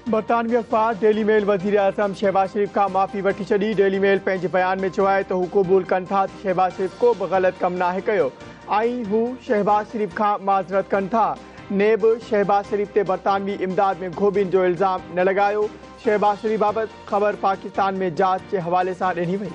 बरतानवी अखबार डेली मेल वज़ीर आज़म शहबाज शरीफ का माफ़ी वठी छॾी। डेली मेल पंहिंजे बयान में चयो आहे त हू क़बूल कनि था त शहबाज शरीफ को बि ग़लति कमु नाहे कयो ऐं हू शहबाज शरीफ खां माज़रत कनि था। ने बि शहबाज शरीफ ते बरतानवी इमदाद में गोभियुनि जो इल्ज़ाम न लॻायो। शहबाज शरीफ बाबति ख़बर पाकिस्तान में जांच जे हवाले सां ॾिनी वई।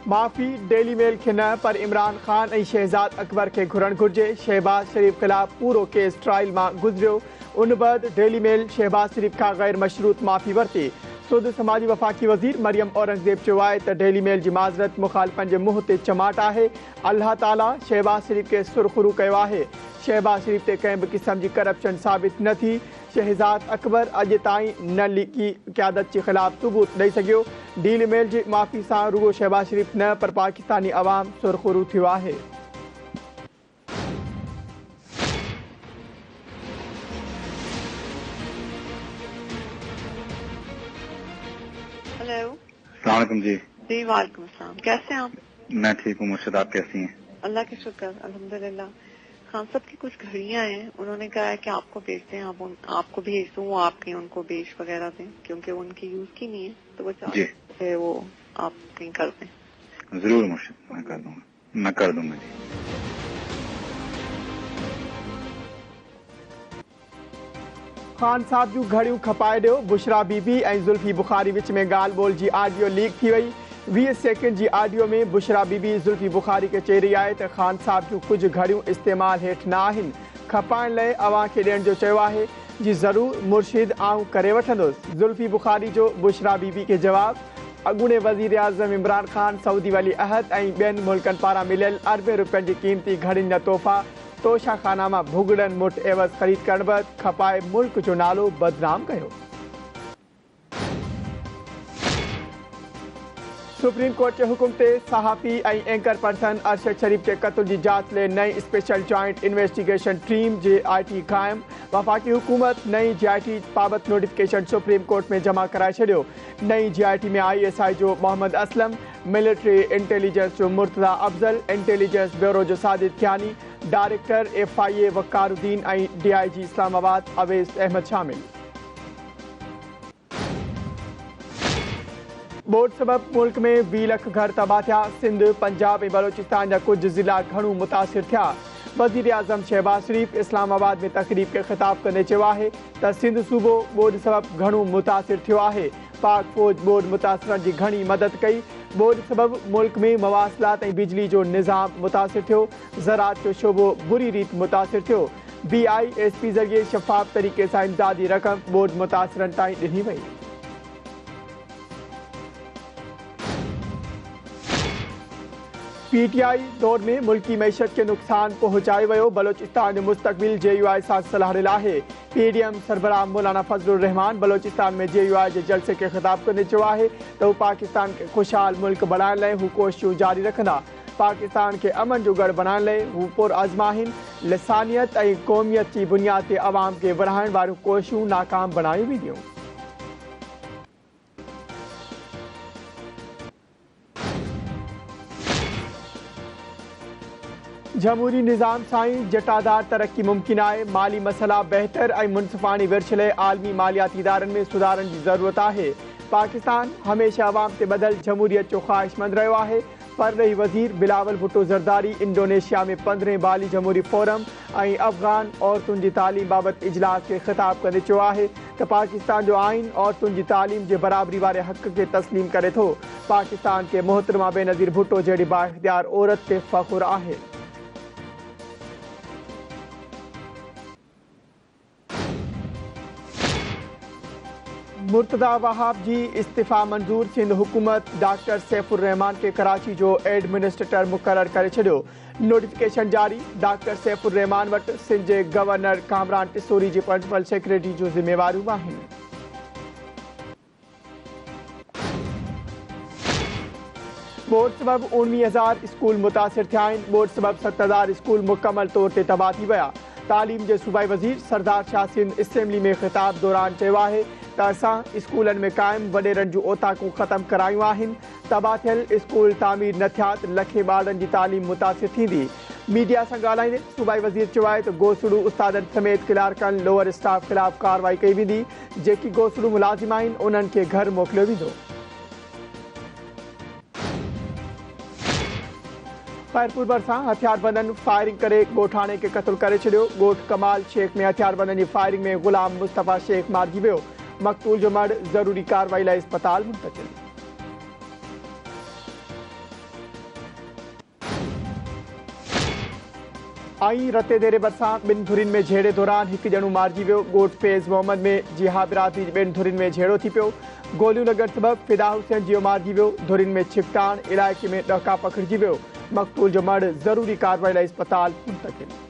माफ़ी डेली मेल खे न पर इमरान खान ऐं शहज़ाद अकबर खे घुरणु घुरिजे। शहबाज शरीफ ख़िलाफ़ पूरो केस ट्रायल मां गुज़रियो। उन बैदि डेली मेल शहबाज शरीफ खां गैर मशरूत माफ़ी वरिती। सुद समाजी वफ़ाक़ी वज़ीर मरियम औरंगज़ेब चयो आहे त डेली मेल जी माज़रत मुख़ालिफ़नि जे मुंहं ते चमाट आहे। अल्लाह ताला शहबाज शरीफ खे सुरख़ुरू कयो आहे। शहबाज शरीफ ते कंहिं बि क़िस्म जी करप्शन साबित न थी। शहज़ाद अकबर अॼु ताईं न लिकी क़यादत जे ख़िलाफ़ सबूत ॾेई सघियो। डेली मेल जी माफ़ी सां रुगो शहबाज शरीफ न पर पाकिस्तानी अवाम सुरख़ुरू थियो आहे। हेलो। सलाम जी। जी वालेकुम अस्सलाम। कैसे हैं आप? मैं ठीक हूँ मुर्शिद, आप कैसी हैं? अल्लाह के शुक्र अल्हम्दुलिल्लाह। खान साहब की कुछ घड़ियां हैं, उन्होंने कहा है कि आपको भेजते हैं, आपको भेज दूँ, आप कहीं उनको बेच वगैरह दें क्योंकि वो उनकी यूज की नहीं है, तो वो चाहते हैं वो आप कहीं कर दें। जरूर मुर्शिद, मैं कर दूंगा, मैं कर दूंगा जी। खान साहब जूं घड़ियूं खपाए ॾियो। बुशरा बीबी ऐं ज़ुल्फी बुखारी विच में ॻाल्हि ॿोल जी ऑडियो लीक थी वई। 20 सेकेंड जी ऑडियो में बुशरा बीबी ज़ुल्फी बुखारी खे चई रही आहे त खान साहब जूं कुझु घड़ियूं इस्तेमाल हेठि न आहिनि, खपाइण लाइ अव्हां खे ॾियण जो चयो आहे। जी ज़रूर मुर्शिद, आऊं करे वठंदुसि। ज़ुल्फी बुखारी जो बुशरा बीबी खे जवाब। अॻूणे वज़ीर आज़म इमरान खान सऊदी वली अहद ऐं ॿियनि मुल्कनि पारां मिलियल अरबें रुपयनि जी क़ीमती घड़ियुनि जा तोहफ़ा तोशाखाना मां भुगड़नि मुठ एवज़ ख़रीद करण बैदि खपाए मुल्क जो नालो बदनाम कयो। सुप्रीम कोर्ट के हुक्म ते सहाफ़ी ऐं एंकर पर्सन अरशद शरीफ के कत्ल जी जांच लाइ नई special joint investigation team JIT क़ाइम। वफ़ाक़ी हुकूमत नई JIT बाबति नोटिफिकेशन सुप्रीम कोर्ट में जमा कराए छॾियो। नई JIT में ISI जो मोहम्मद असलम, मिलिट्री इंटेलिजेंस जो मुर्तज़ा अफज़ल, इंटेलिजेंस ब्यूरो जो साजिद कियानी, डायरेक्टर FIA वक़ारुद्दीन ऐं DIG इस्लामाबाद अवैस अहमद शामिल। बोड सबब मुल्क में 20 लख घर तबाह थिया। सिंध, पंजाब ऐं बलोचिस्तान जा कुझु ज़िला घणो मुतासिर थिया। वज़ीर आज़म शहबाज शरीफ इस्लामाबाद में तक़रीब खे ख़िताब कंदे चयो आहे त सिंध सूबो बोड सबब घणो मुतासिर थियो आहे। पाक फ़ौज बोड मुतासिरनि जी घणी मदद कई। बोड सबब मुल्क में मवासिलात ऐं बिजली जो निज़ाम मुतासिर थियो। ज़राअत जो शोबो बुरी रीति मुतासिर थियो। BISP ज़रिए शफ़ाफ़ तरीक़े सां इमदादी रक़म बोड मुतासिरनि ताईं ॾिनी वई। PTI दौर में मुल्की मैशत के नुक़सान पहुंचाए वियो। बलोचिस्तान जो मुस्तक़बिल JUI सां सलाह ॾिल आहे। PDM सरबराह मौलाना फज़लुर रहमान बलोचिस्तान में JUI जे जलसे खे ख़िताब कंदे चयो आहे त हू पाकिस्तान खे खुशहाल मुल्क बणाइण लाइ हू कोशिशूं जारी रखंदा। पाकिस्तान खे अमन जो गढ़ बणाइण लाइ हू पुरअज़्म आहिनि। लिसानियत ऐं क़ौमियत जी बुनियाद ते अवाम खे विरहाइण वारियूं कोशिशूं नाकाम बणायूं वेंदियूं। जमहूरी निज़ाम सां ई जटादार तरक्की मुमकिन आहे। माली मसला बहितर ऐं मुनसिफ़ानी विर्छ लाइ आलमी मालियाती इदारनि में सुधारनि जी ज़रूरत आहे। पाकिस्तान हमेशह अवाम ते ॿधल जमहूरियत जो ख़्वाहिशमंद रहियो आहे। परॾेही वज़ीर बिलावल भुट्टो ज़रदारी इंडोनेशिया में 15हें बाली जमहूरी फोरम ऐं अफ़गान औरतुनि जी तालीम बाबति इजलास खे ख़िताब कंदे चयो आहे त पाकिस्तान जो आइन औरतुनि जी तालीम जे बराबरी वारे हक़ खे तस्लीम करे थो। पाकिस्तान खे मोहतरमा बेनज़ीर भुट्टो जहिड़ी बाइख्तियार औरत ते फ़ख़्रु आहे। मुर्तज़ा वहाब जी इस्तीफ़ा मंजूर। सिंध हुकूमत डॉक्टर सैफुर रहमान के कराची जो एडमिनिस्ट्रेटर मुक़रर करे छॾियो। नोटिफिकेशन जारी। डॉक्टर सैफुर रहमान वटि सिंध जे गवर्नर कामरान टिसोरी जी प्रिंसिपल सेक्रेटरी जूं ज़िम्मेवारियूं आहिनि। बोड सबब 19,000 स्कूल मुतासिर थिया आहिनि। बोड सबब 7,000 स्कूल मुकमल तौर ते तबाह थी विया। तालीम जे सूबाई वज़ीर सरदार शाह सिंध असेंबली में ख़िताब दौरान चयो आहे त असां स्कूलनि में क़ाइमु वॾेरनि जूं औताकूं ख़तमु करायूं आहिनि। तबाह थियल स्कूल तामीर न थिया त लखे ॿारनि जी तालीम मुतासिर थींदी। मीडिया सां ॻाल्हाईंदे सूबाई वज़ीर चयो आहे त गोसड़ू उस्तादनि समेत क्लार्कनि लोअर स्टाफ ख़िलाफ़ कार्रवाई कई वेंदी। जेकी गोसड़ू मुलाज़िम आहिनि उन्हनि खे घर मोकिलियो वेंदो। फैरपुर भरिसां हथियारबंदनि फायरिंग करे ॻोठाणे खे क़त्ल करे छॾियो। ॻोठ कमाल शेख में हथियारबंदनि जी फायरिंग में ग़ुलाम मुस्तफ़ा शेख मारिजी वियो। मक़तूल जो मर्द ज़रूरी कार्रवाई लाइ इस्पताल मुंतक़िल। आई रते देरे भरिसां ॿिनि धुरियुनि में झेड़े दौरान हिकु ॼणो मारिजी वियो। ॻोठ फैज़ मोहम्मद में जिहा बिरादरी जी ॿिनि धुरियुनि में झेड़ो थी पियो। गोलियूं लॻण सबबि फिदा हुसैन जियो मारिजी वियो। धुरियुनि में छिकटाण इलाइक़े में ॾका पखिड़िजी वियो। मक़तूल जो मर्द ज़रूरी कार्रवाई लाइ इस्पताल मुंतक़िल।